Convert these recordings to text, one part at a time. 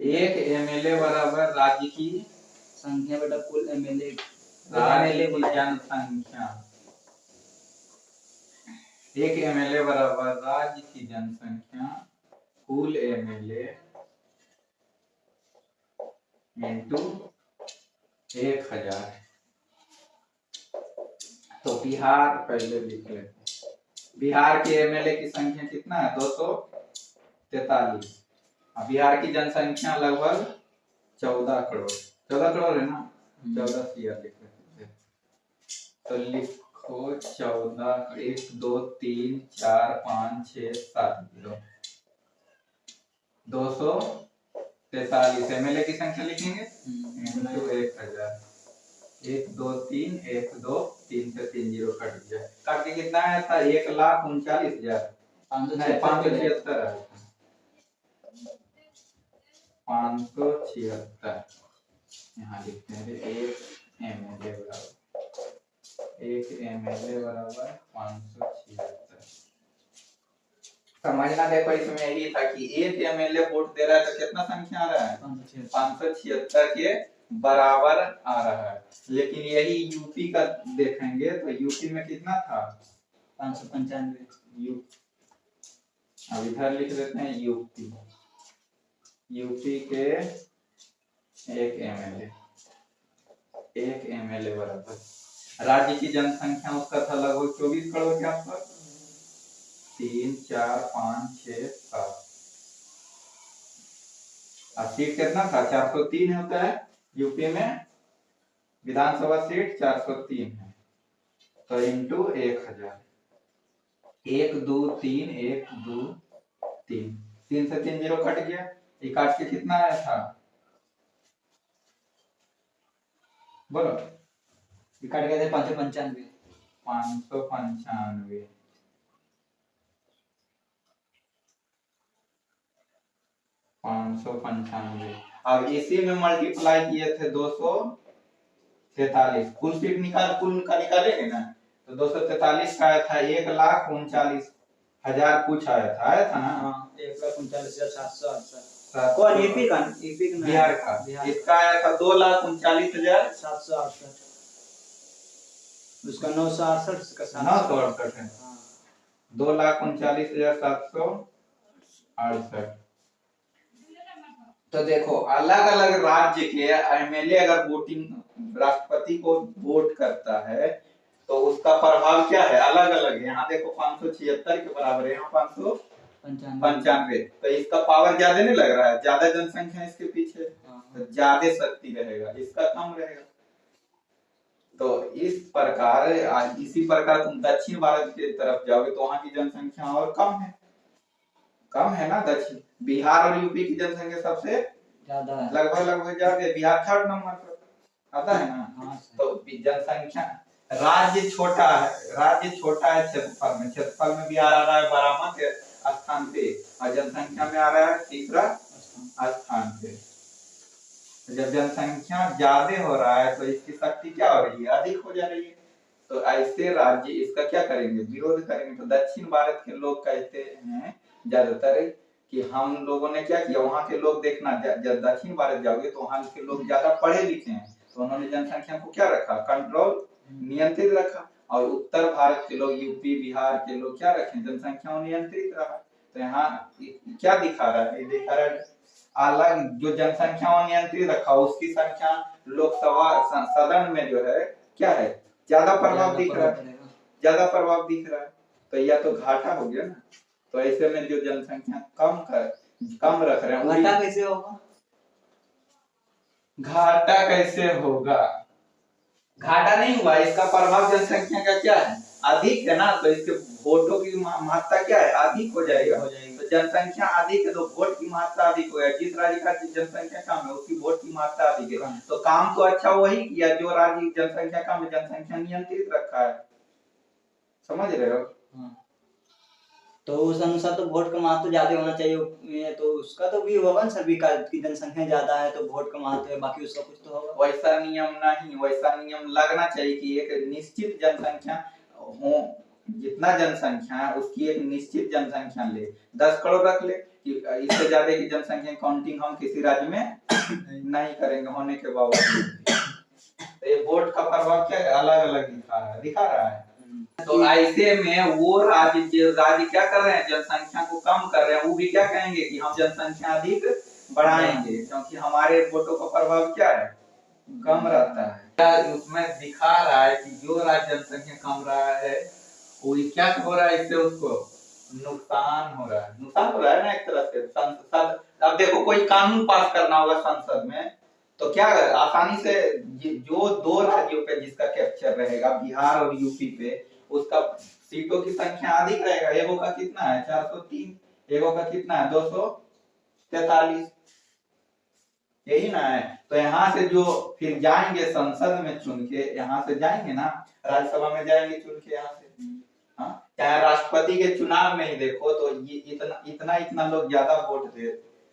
एक एमएलए बराबर राज्य की संख्या बेटा कुल एमएलए राज्य की जनसंख्या। एक एमएलए बराबर राज्य की जनसंख्या कुल एमएलए इंटू 1000। तो बिहार पहले लिख लेते हैं। बिहार के एमएलए की संख्या कितना है? 243। बिहार की जनसंख्या लगभग 14 करोड़। 14 करोड़ है ना? 14 सीआर लिख लेते हैं। तो लिखो 14, 1 2 3 4 5 6 7 243 एमएलए की संख्या लिखेंगे इंटू 1000। 1 2 3 1 2 3 से 3 जीरो कट गया। काट के कितना आया था? 1,39,000 576 आया था। 576 यहाँ लिखते हैं। एक एमएलए बराबर 576। समझना देखो इसमें यही था कि एक एमएलए वोट दे रहा है तो कितना संख्या आ रहा है? 576 के बराबर आ रहा है। लेकिन यही यूपी का देखेंगे तो यूपी में कितना था? 595। अब इधर लिख देते हैं यूपी के एक एमएलए बराबर राज्य की जनसंख्या उसका था लगभग 24 करोड़ के आसपास। 3 4 5 6 7 और सीट कितना था? 403 होता है यूपी में। विधानसभा सीट 403 है। तो इंटू 1000। 1 2 3 1 2 3 3 से 3 जीरो कट गया। ये काट के कितना आया था? बोलो। ये काट गए थे 595। 595 595। अब इसी में मल्टीप्लाई किए थे 243। कुल सीट कुल का निकालेंगे ना तो 243 का आया था 1,39,000 कुछ आया था ना? हाँ 1,39,768। कौन? यूपी का बिहार का। इसका आया था 2,39,768। उसका 968 का 968 है। 2,39,768। तो देखो अलग अलग राज्य के एमएलए अगर वोटिंग राष्ट्रपति को वोट करता है तो उसका प्रभाव क्या है? अलग अलग है। यहाँ देखो 576 के बराबर है, यहाँ 595। तो इसका पावर ज्यादा नहीं लग रहा है? ज्यादा जनसंख्या इसके पीछे तो ज्यादा शक्ति रहेगा, इसका कम रहेगा। तो इस प्रकार इसी प्रकार तुम दक्षिण भारत की तरफ जाओगे तो वहां की जनसंख्या और कम है ना? दक्षिण बिहार और यूपी की जनसंख्या सबसे ज्यादा है, लगभग ज्यादा। बिहार 3rd नंबर पर आता है ना? तो जनसंख्या राज्य छोटा है क्षेत्रफल में बिहार आ रहा है 12वें स्थान पे और जनसंख्या में आ रहा है 3रा स्थान पे। जब जनसंख्या ज्यादा हो रहा है तो इसकी शक्ति क्या हो रही है? अधिक हो जा रही है। तो ऐसे राज्य इसका क्या करेंगे? विरोध करेंगे। तो दक्षिण भारत के लोग कहते हैं ज्यादातर कि हम लोगों ने क्या किया, वहां के लोग देखना जब दक्षिण भारत जाओगे तो वहां के लोग ज्यादा पढ़े लिखे हैं तो उन्होंने जनसंख्या को क्या रखा? कंट्रोल, नियंत्रित रखा। और उत्तर भारत के लोग यूपी बिहार के लोग क्या रखे? जनसंख्या नियंत्रित रहा। तो यहाँ क्या दिखा रहा है? दिखा रहा है अलग जो जनसंख्या नियंत्रित रखा उसकी संख्या लोकसभा सदन में जो है क्या है? ज्यादा प्रभाव दिख रहा है। तो यह तो घाटा हो गया ना। तो ऐसे में जो जनसंख्या कम रख रहे हैं घाटा कैसे होगा? घाटा नहीं हुआ। इसका प्रभाव जनसंख्या का क्या है? अधिक है ना। तो इसके वोटों की महत्ता क्या है? अधिक हो जाएगा। तो जनसंख्या अधिक है तो वोट की महत्ता अधिक हो जाएगी। जिस राज्य का जनसंख्या कम है उसकी वोट की महत्ता अधिक है। तो काम तो अच्छा वही किया जो राज्य जनसंख्या कम है, जनसंख्या नियंत्रित रखा है। समझ रहे हो? तो उस अनुसार तो वोट का महत्व ज्यादा होना चाहिए। तो उसका तो भी होगा ना सभी का की जनसंख्या ज्यादा है तो वोट का महत्व है, बाकी उसका कुछ तो होगा। वैसा नियम नहीं, वैसा नियम लगना चाहिए कि एक निश्चित जनसंख्या हो। जितना जनसंख्या है उसकी एक निश्चित जनसंख्या ले। 10 करोड़ रख ले कि इससे ज्यादा की जनसंख्या काउंटिंग हम किसी राज्य में नहीं करेंगे होने के बावजूद। तो ये वोट का प्रभाव क्या है, अलग अलग दिखा रहा है। तो ऐसे में वो राज्य क्या कर रहे हैं, जनसंख्या को कम कर रहे हैं, वो भी क्या कहेंगे कि हम जनसंख्या अधिक बढ़ाएंगे, क्योंकि हमारे वोटों का प्रभाव क्या है, कम रहता है। उसमें दिखा रहा है कि जो राज्य जनसंख्या कम रहा है वो क्या हो रहा है, इससे उसको नुकसान हो रहा है ना एक तरह से। संसद, अब देखो कोई कानून पास करना होगा संसद में, तो क्या आसानी से जो दो राज्यों पे जिसका कैप्चर रहेगा, बिहार और यूपी पे, उसका सीटों की संख्या अधिक रहेगा। एगो का कितना है 403, एगो का कितना है 243, यही ना है। तो यहाँ से जो फिर जाएंगे संसद में चुन के, यहाँ से जाएंगे ना राज्यसभा में जाएंगे चुन के यहाँ से, हाँ चाहे राष्ट्रपति के चुनाव में ही देखो तो ये इतना लोग ज्यादा वोट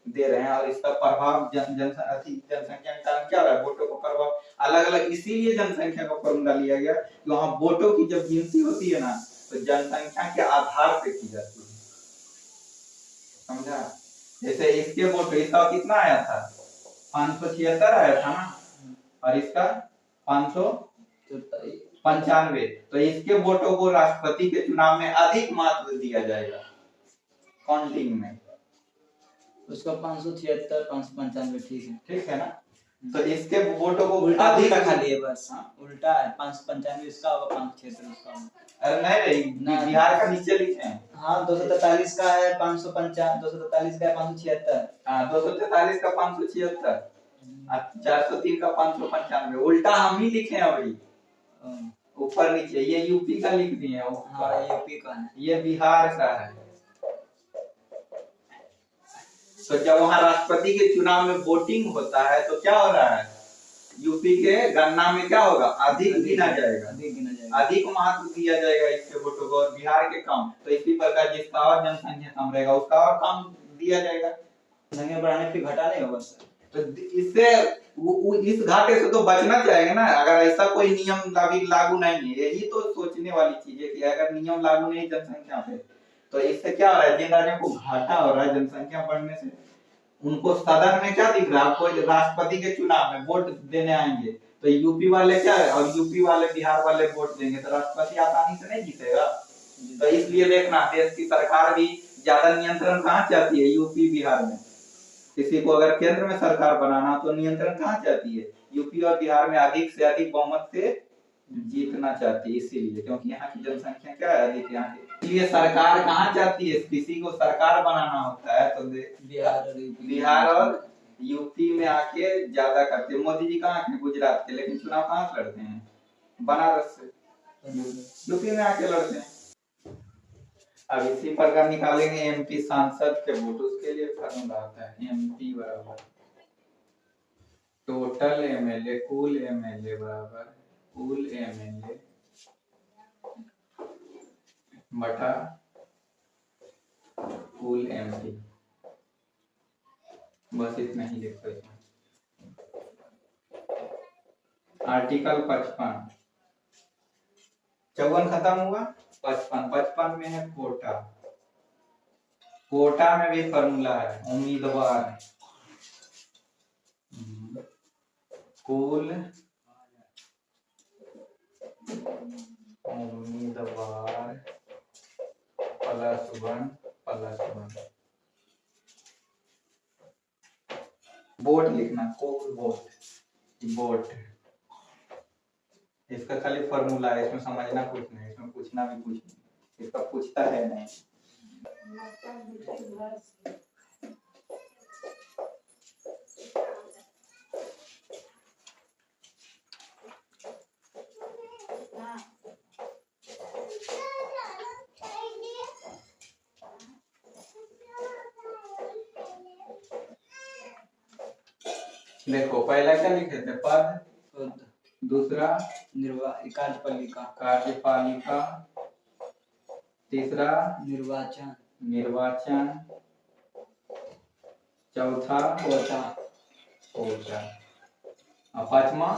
दे रहे हैं, और इसका प्रभाव जनसंख्या के कारण क्या हो रहा है, वोटों का प्रभाव अलग अलग। इसीलिए जनसंख्या का फॉर्मूला लिया गया कि वहां वोटों की जब गिनती होती है ना तो जनसंख्या के आधार पे की जाती है, समझा। जैसे इसके वोट, इसका कितना आया था 576 आया था ना, और इसका 595, तो इसके वोटों को राष्ट्रपति के चुनाव में अधिक महत्व दिया जाएगा काउंटिंग में। उसका 576 595 ठीक है ना। तो इसके वोटों को उल्टा अधिक रखा लिए बस, उल्टा है 595 इसका होगा 576 उसका होगा। अरे नहीं, बिहार का नीचे लिखे हैं। हाँ 243 का है 555, 243 का है 576, हाँ 243 का 576, 403 का 595, उल्टा हम ही लिखे हैं अभी, ऊपर नीचे। ये यूपी का लिख दिए हैं। हाँ यूपी का है, ये बिहार का है। तो जब वहां राष्ट्रपति के चुनाव में वोटिंग होता है तो क्या हो रहा है, यूपी के गणना में क्या होगा, अधिक गिना जाएगा, अधिक महत्व दिया जाएगा इसके वोटों को, और बिहार के कम। तो इसी प्रकार जिसका और जनसंख्या कम रहेगा उसका और कम दिया जाएगा, जनसंख्या बढ़ाने पे घटा नहीं होगा सर। तो इससे इस घाटे से तो बचना चाहिए ना, अगर ऐसा कोई नियम लागू नहीं है। यही तो सोचने वाली चीज है कि अगर नियम लागू नहीं जनसंख्या पे, तो इससे क्या हो रहा है, जिन राज्यों को घाटा हो रहा है जनसंख्या बढ़ने से, उनको सदन में क्या दिख रहा है, कोई राष्ट्रपति के चुनाव में वोट देने आएंगे तो यूपी वाले क्या है, और यूपी वाले बिहार वाले वोट देंगे तो राष्ट्रपति आसानी से नहीं जीतेगा। तो इसलिए देखना देश की सरकार भी ज्यादा नियंत्रण कहाँ चाहती है, यूपी बिहार में। किसी को अगर केंद्र में सरकार बनाना तो नियंत्रण कहाँ चाहती है, यूपी और बिहार में अधिक से अधिक बहुमत से जीतना चाहती है, इसीलिए क्योंकि यहाँ की जनसंख्या क्या है, अधिक यहाँ की। इसलिए सरकार कहाँ चाहती है, किसी को सरकार बनाना होता है तो बिहार और यूपी में आके ज्यादा करते हैं। मोदी जी कहाँ के, गुजरात के, लेकिन चुनाव कहाँ से लड़ते हैं, बनारस से, यूपी में आके लड़ते हैं। अब इसी प्रकार निकालेंगे एमपी सांसद के वोट, उसके लिए फॉर्मूला आता है एमपी बराबर टोटल एमएलए, कुल एमएलए बराबर कुल एमएलए बटा कुल एमपी। बस इतना ही लिखो इसमें। आर्टिकल 55, 54 खत्म हुआ, 55 में है कोटा। कोटा में भी फॉर्मूला है, उम्मीदवार कुल उम्मीदवार +1 वोट लिखना, कुल वोट। इसका खाली फॉर्मूला है, इसमें समझना कुछ नहीं, इसमें पूछना भी कुछ नहीं, इसका पूछता है नहीं। देखो पहला क्या लिखे थे, पद, दूसरा कार्यपालिका, तीसरा निर्वाचन, चौथा कोटा, और पांचवा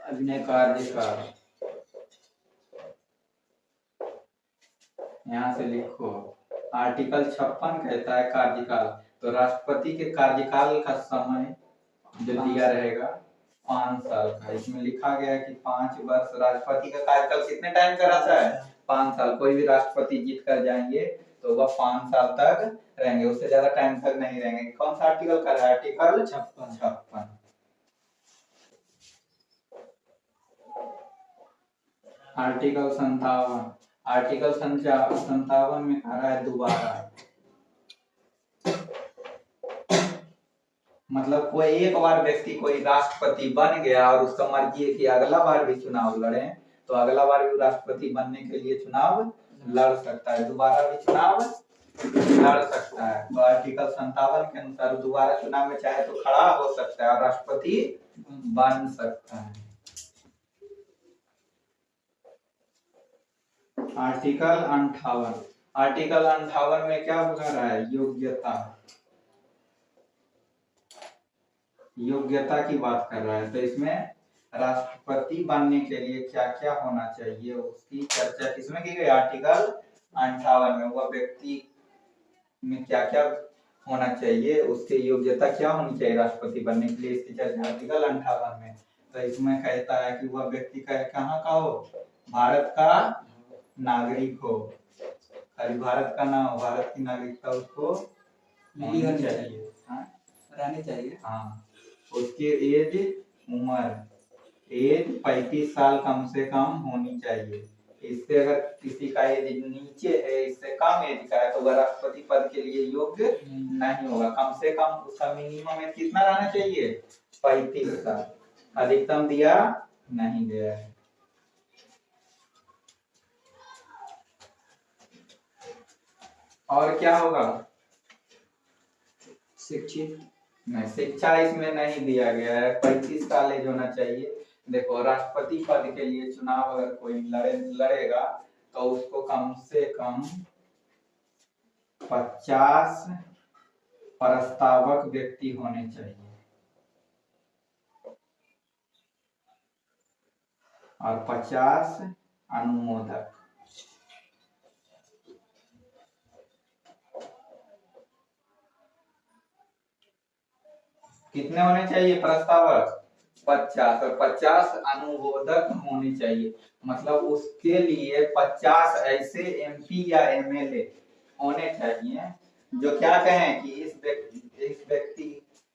अभिनय कार्यकाल। यहाँ से लिखो आर्टिकल 56 कहता है कार्यकाल, तो राष्ट्रपति के कार्यकाल का समय जो दिया रहेगा 5 साल का। इसमें लिखा गया है कि 5 वर्ष राष्ट्रपति का कार्यकाल कितने टाइम का रहता है? 5 साल। कोई भी राष्ट्रपति जीत कर जाएंगे तो वह 5 साल तक रहेंगे, उससे ज्यादा टाइम तक नहीं रहेंगे। कौन सा आर्टिकल का है? आर्टिकल 56। आर्टिकल 57, आर्टिकल 57 में कह रहा है दोबारा, मतलब कोई एक बार व्यक्ति कोई राष्ट्रपति बन गया और उसका मर्जी है कि अगला बार भी चुनाव लड़े, तो अगला बार भी राष्ट्रपति बनने के लिए चुनाव लड़ सकता है, दोबारा भी चुनाव लड़ सकता है। तो आर्टिकल 57 के अनुसार दोबारा चुनाव में चाहे तो खड़ा हो सकता है और राष्ट्रपति बन सकता है। आर्टिकल 58, आर्टिकल 58 में क्या बता रहा है? योग्यता, योग्यता की बात कर रहा है। तो इसमें राष्ट्रपति बनने के लिए क्या क्या होना चाहिए उसकी चर्चा किसमें की गई? आर्टिकल 58 में। वह व्यक्ति में क्या क्या होना चाहिए, उसकी योग्यता क्या होनी चाहिए राष्ट्रपति बनने के लिए, इसकी चर्चा आर्टिकल 58 में। तो इसमें कहता है कि वह व्यक्ति का कहाँ का हो? भारत का नागरिक हो, खाली भारत का ना हो, भारत की नागरिकता उसको मिली होनी चाहिए, रहनी चाहिए। हाँ, उसकी एज उम्र एज 35 साल कम से कम होनी चाहिए। इससे अगर किसी का एज नीचे है, इससे कम एज का है, तो वह राष्ट्रपति पद के लिए योग्य नहीं होगा। कम से कम उसका मिनिमम एज कितना रहना चाहिए? 35 साल, अधिकतम दिया नहीं गया है। और क्या होगा? शिक्षित नहीं, शिक्षा इसमें नहीं दिया गया है। 35 साल एज होना चाहिए। देखो, राष्ट्रपति पद के लिए चुनाव अगर कोई लड़ेगा तो उसको कम से कम 50 प्रस्तावक व्यक्ति होने चाहिए और 50 अनुमोदक। कितने होने चाहिए प्रस्तावक? 50 और 50 अनुमोदक होने चाहिए। मतलब उसके लिए 50 ऐसे एमपी या एमएलए होने चाहिए जो क्या कहें कि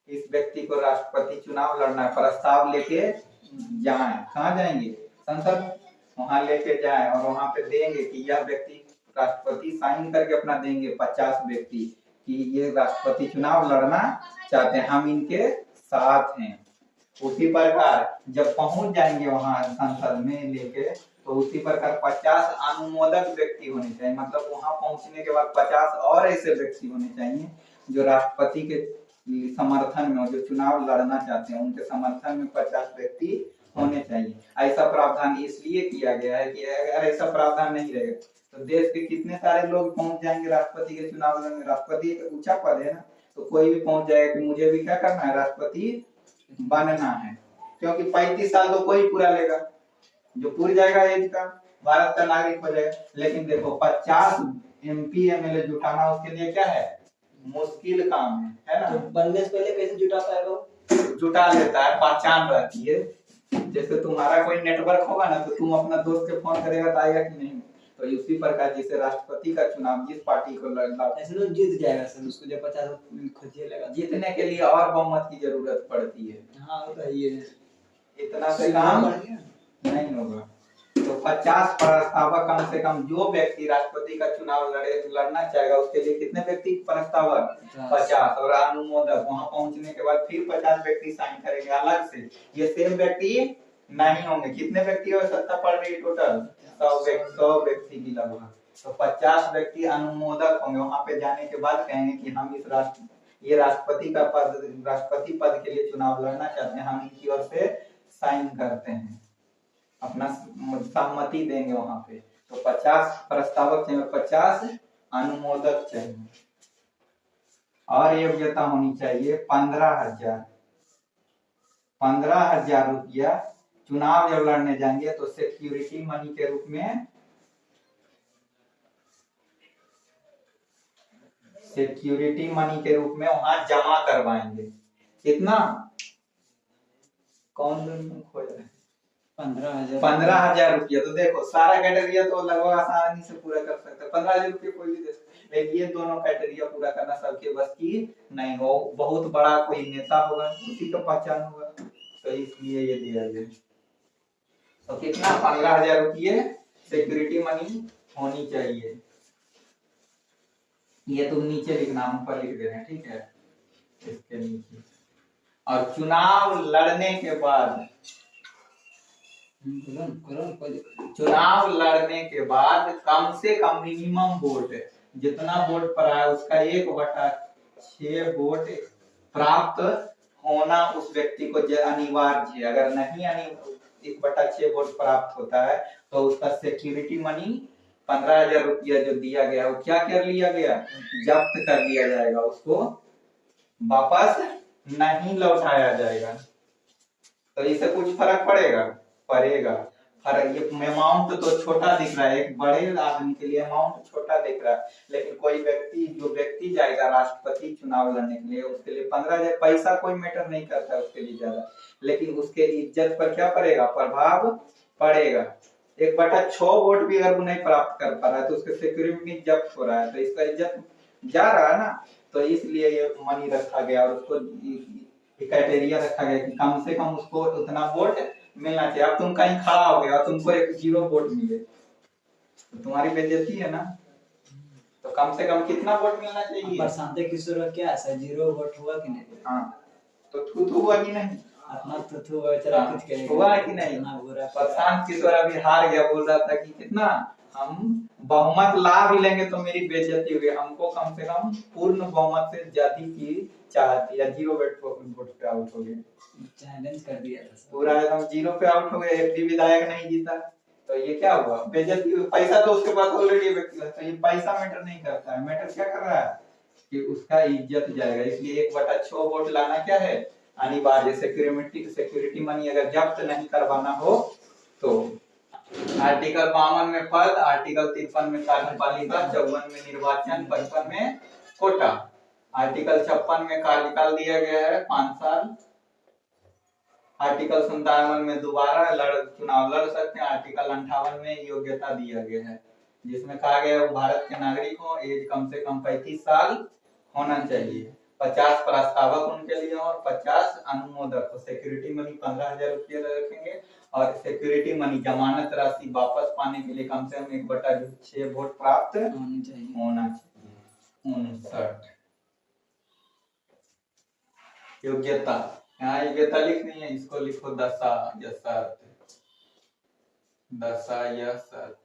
इस व्यक्ति को राष्ट्रपति चुनाव लड़ना है, प्रस्ताव लेके जाएं। कहाँ जाएंगे? संसद, वहां लेके जाएं और वहां पे देंगे कि यह व्यक्ति राष्ट्रपति साइन करके अपना देंगे 50 व्यक्ति कि ये राष्ट्रपति चुनाव लड़ना चाहते हैं, हम इनके साथ हैं। उसी प्रकार जब पहुंच जाएंगे वहां संसद में लेके, तो उसी प्रकार 50 अनुमोदक व्यक्ति होने चाहिए। मतलब वहां पहुंचने के बाद 50 और ऐसे व्यक्ति होने चाहिए जो राष्ट्रपति के समर्थन में, जो चुनाव लड़ना चाहते हैं उनके समर्थन में 50 व्यक्ति होने चाहिए। ऐसा प्रावधान इसलिए किया गया है कि अगर ऐसा प्रावधान नहीं रहेगा तो देश के कितने सारे लोग पहुंच जाएंगे राष्ट्रपति के चुनाव लड़ने। राष्ट्रपति एक ऊंचा पद है ना, तो कोई भी पहुंच जाएगा कि मुझे भी क्या करना है, राष्ट्रपति बनना है। क्योंकि 35 साल तो कोई पूरा लेगा, जो पूरी जाएगा एज का भारत का नागरिक हो जाएगा। लेकिन देखो 50 एमपी एमएलए जुटाना उसके लिए क्या है? मुश्किल काम है ना। तो बनने से पहले कैसे जुटा पाएगा? जुटा लेता है, पहचान रहती है। जैसे तुम्हारा कोई नेटवर्क होगा ना, तो तुम अपना दोस्त के फोन करेगा तो आएगा कि नहीं। तो इसी प्रकार जैसे राष्ट्रपति का चुनाव जिस पार्टी को लड़ना, ऐसे तो जीत जाएगा सर, उसको जब 50 खोजिए लगा। जीतने के लिए और बहुमत की जरूरत पड़ती है। हाँ वो तो ये इतना से काम नहीं होगा। तो 50 प्रस्तावक कम से कम, जो व्यक्ति राष्ट्रपति का चुनाव लड़ना चाहेगा उसके लिए कितने व्यक्ति प्रस्तावक? 50 और अनुमोदक। वहां पहुंचने के बाद फिर 50 व्यक्ति साइन करेंगे अलग से। ये सेम व्यक्ति नहीं होंगे। कितने व्यक्ति हो? 70 पड़ रही टोटल 100 व्यक्ति की लगभग। तो 50 व्यक्ति अनुमोदक होंगे। वहां पे जाने के बाद कहेंगे कि हम ये राष्ट्रपति का पद, राष्ट्रपति पद के लिए चुनाव लड़ना चाहते हैं, हम इनकी ओर से साइन करते हैं, अपना सहमति देंगे वहां पे। तो 50 प्रस्तावक चाहिए, 50 अनुमोदक चाहिए। और योग्यता होनी चाहिए 15,000 रुपया। चुनाव जब लड़ने जाएंगे तो सिक्योरिटी मनी के रूप में सिक्योरिटी मनी के रूप में वहां जमा करवाएंगे। कितना? कौन खोज रहे हैं? 15,000। 15,000 रुपया। तो देखो सारा क्राइटेरिया तो लगभग आसानी से पूरा कर सकते हैं। 15,000 रुपये कोई भी दे सकता है, लेकिन ये दोनों क्राइटेरिया पूरा करना सबके बस की नहीं हो। बहुत बड़ा कोई नेता होगा, उसी का पहचान होगा, तो इसलिए ये दिया गया। तो कितना? 15,000 रुपये सिक्योरिटी मनी होनी चाहिए। ये तुम नीचे लिखना, हम ऊपर लिख दे रहे हैं, ठीक है, इसके नीचे। और चुनाव लड़ने के बाद, चुनाव लड़ने के बाद कम से कम मिनिमम वोट, जितना वोट पड़ा है उसका 1/6 वोट प्राप्त होना उस व्यक्ति को अनिवार्य है। अगर नहीं 1/6 वोट प्राप्त होता है तो उसका सिक्योरिटी मनी 15,000 रुपया जो दिया गया वो क्या कर लिया गया? जब्त कर लिया जाएगा, उसको वापस नहीं लौटाया जाएगा। तो इससे कुछ फर्क पड़ेगा? पड़ेगा फर्क। ये अमाउंट तो छोटा दिख रहा है, एक बड़े आदमी के लिए अमाउंट छोटा दिख रहा है, लेकिन कोई व्यक्ति, जो व्यक्ति जाएगा राष्ट्रपति चुनाव लड़ने के लिए, उसके लिए 15,000 पैसा कोई मैटर नहीं करता है उसके लिए ज्यादा, लेकिन उसके इज्जत पर क्या पड़ेगा? प्रभाव पड़ेगा। 1/6 वोट भी अगर वो नहीं प्राप्त कर पा रहा है तो उसके सिक्योरिटी जब्त हो रहा है, तो इसका इज्जत जा रहा है ना। तो इसलिए ये मनी रखा गया और उसको क्राइटेरिया रखा गया कि कम से कम उसको उतना वोट मिलना चाहिए। अब तुम कहीं खड़ा हो गया और तुमको 0 वोट मिले तो तुम्हारी बेइज्जती है ना। तो कम से कम कितना वोट मिलना चाहिए? प्रशांत किशोर का क्या है, 0 वोट हुआ कि नहीं? हाँ, तो थू हुआ कि नहीं? अपना तो बेचारा कुछ करेगा, हुआ है कि नहीं? प्रशांत किशोर अभी हार गया, बोल रहा था कि कितना हम बहुमत ला भी लेंगे तो मेरी बेइज्जती होगी, हमको कम से कम पूर्ण बहुमत से ज्यादा की चाहती है। 0 वोट पे आउट हो गए, चैलेंज कर दिया था पूरा एकदम 0 पे आउट हो गए, एक भी विधायक नहीं जीता। तो ये क्या हुआ? बेइज्जती। पैसा तो उसके पास ऑलरेडी व्यक्ति है, तो ये पैसा मैटर नहीं करता है, मैटर क्या कर रहा है कि उसका इज्जत जाएगा। इसलिए 1/6 वोट लाना क्या है? अनिवार्य। सिक्योरिटी मनी अगर जब्त नहीं करवाना हो तो आर्टिकल 52 में पद, आर्टिकल 53 में कार्यपालिका, 54 में निर्वाचन, 55 में कोटा, आर्टिकल 56 में कार्यकाल दिया गया है 5 साल, आर्टिकल 57 में दोबारा चुनाव लड़ सकते हैं, आर्टिकल 58 में योग्यता दिया गया है जिसमें कहा गया है भारत के नागरिक हो, एज कम से कम 35 साल होना चाहिए, 50 प्रस्तावक उनके लिए और 50 अनुमोदक। तो सिक्योरिटी मनी 15,000 रुपये रखेंगे और सिक्योरिटी मनी जमानत राशि वापस पाने के लिए कम से कम 1/6 वोट प्राप्त होना चाहिए। 59 योग्यता, यहाँ योग्यता लिखनी है, इसको लिखो दशा या शर्त, दशा या शर्त।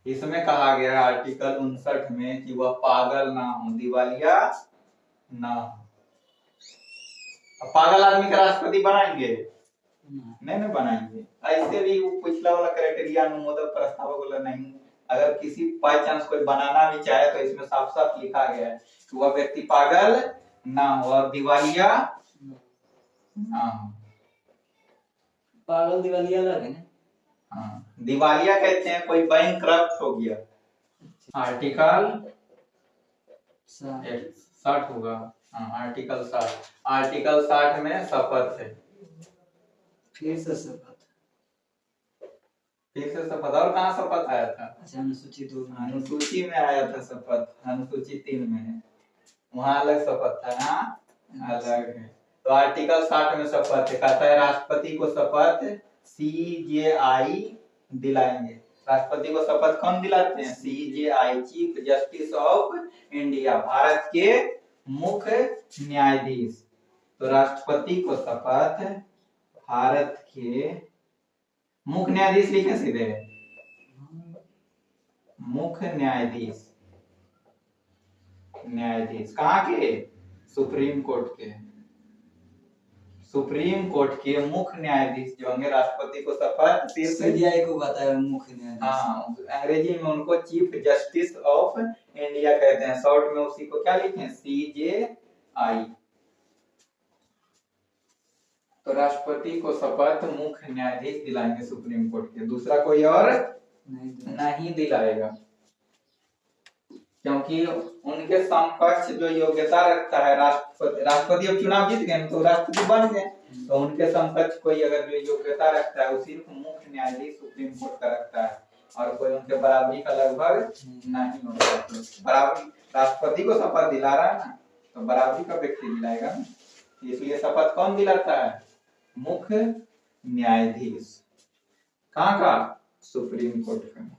इसमें कहा गया है आर्टिकल 59 में कि वह पागल ना हो, दिवालिया ना हो। अब पागल आदमी का राष्ट्रपति बनाएंगे? नहीं ना बनाएंगे। ऐसे भी वो पिछला वाला क्राइटेरिया अनुमोदक प्रस्तावक वाला नहीं। अगर किसी बाई चांस कोई बनाना भी चाहे तो इसमें साफ साफ लिखा गया है कि वह व्यक्ति पागल ना हो और दिवालिया ना हो। पागल दिवालिया अलग है ना? हाँ, दिवालिया कहते हैं कोई बैंकक्रप्ट हो गया। आर्टिकल 60 होगा। हाँ, आर्टिकल 60, आर्टिकल 60 में शपथ है। फिर से शपथ, फिर से शपथ। और कहाँ शपथ आया था? अच्छा, अनुसूची 2 में, अनुसूची में आया था शपथ, अनुसूची 3 में है, वहाँ अलग शपथ था, यहाँ अलग है। तो आर्टिकल 60 में शपथ है, कहता है राष्ट्रपति को शपथ CJI दिलाएंगे। राष्ट्रपति को शपथ कौन दिलाते हैं? CJI, chief justice of India, Bharat के मुख्य न्यायाधीश। तो राष्ट्रपति को शपथ भारत के मुख्य न्यायाधीश लिखे सीधे, मुख्य न्यायाधीश, न्यायाधीश कहाँ के? सुप्रीम कोर्ट के। सुप्रीम कोर्ट के मुख्य न्यायाधीश जो होंगे राष्ट्रपति को शपथ CJI को बताया मुख्य न्यायाधीश। हाँ, अंग्रेजी में उनको चीफ जस्टिस ऑफ इंडिया कहते हैं, शॉर्ट में उसी को क्या लिखें? CJI। तो राष्ट्रपति को शपथ मुख्य न्यायाधीश दिलाएंगे सुप्रीम कोर्ट के, दूसरा कोई और नहीं दिलाएगा। क्योंकि उनके समकक्ष जो योग्यता रखता है राष्ट्रपति अब चुनाव जीत गए तो राष्ट्रपति बन गए, तो उनके समकक्ष कोई अगर जो योग्यता रखता है वो सिर्फ मुख्य न्यायाधीश सुप्रीम कोर्ट का रखता है, और कोई उनके बराबरी का लगभग नहीं होता है। बराबरी राष्ट्रपति को शपथ दिला रहा है ना, तो बराबरी का व्यक्ति दिलाएगा ना, इसलिए शपथ कौन दिलाता है? मुख्य न्यायाधीश। कहाँ का? सुप्रीम कोर्ट का।